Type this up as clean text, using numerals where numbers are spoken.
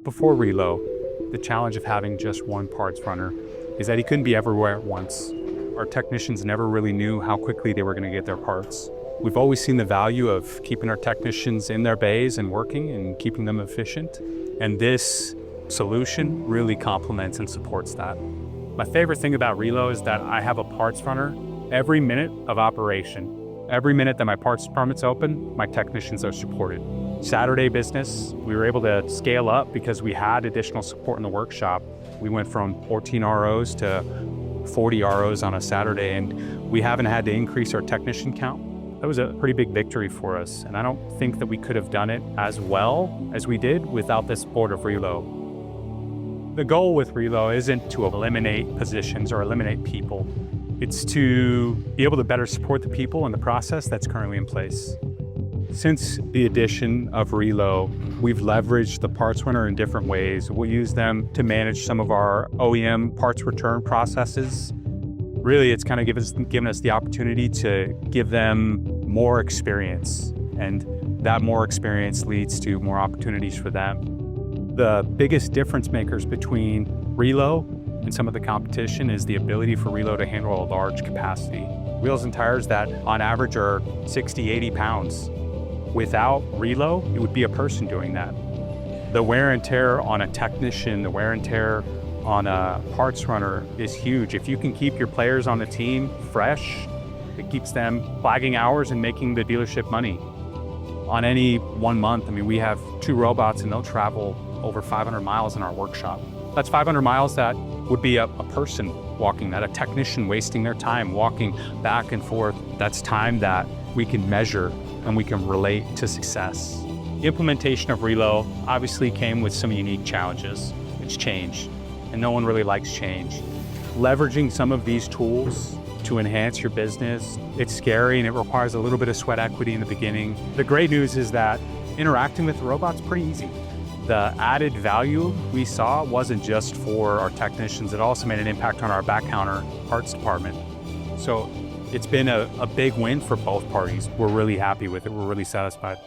Before Relo, the challenge of having just one parts runner is that he couldn't be everywhere at once. Our technicians never really knew how quickly they were going to get their parts. We've always seen the value of keeping our technicians in their bays and working and keeping them efficient. And this solution really complements and supports that. My favorite thing about Relo is that I have a parts runner every minute of operation. Every minute that my parts department's open, my technicians are supported. Saturday business, we were able to scale up because we had additional support in the workshop. We went from 14 ROs to 40 ROs on a Saturday, and we haven't had to increase our technician count. That was a pretty big victory for us, and I don't think that we could have done it as well as we did without the support of Relo. The goal with Relo isn't to eliminate positions or eliminate people. It's to be able to better support the people and the process that's currently in place. Since the addition of Relo, we've leveraged the parts runner in different ways. We'll use them to manage some of our OEM parts return processes. Really, it's kind of given us the opportunity to give them more experience, and that more experience leads to more opportunities for them. The biggest difference makers between Relo and some of the competition is the ability for Relo to handle a large capacity. Wheels and tires that on average are 60, 80 pounds. Without Relo, it would be a person doing that. The wear and tear on a technician, the wear and tear on a parts runner is huge. If you can keep your players on the team fresh, it keeps them flagging hours and making the dealership money. On any 1 month, we have 2 robots and they'll travel over 500 miles in our workshop. That's 500 miles that would be a person walking that, a technician wasting their time walking back and forth. That's time that we can measure and we can relate to success. The implementation of Relo obviously came with some unique challenges. It's change, and no one really likes change. Leveraging some of these tools to enhance your business, it's scary and it requires a little bit of sweat equity in the beginning. The great news is that interacting with the robot's pretty easy. The added value we saw wasn't just for our technicians, it also made an impact on our back counter parts department. So it's been a big win for both parties. We're really happy with it. We're really satisfied.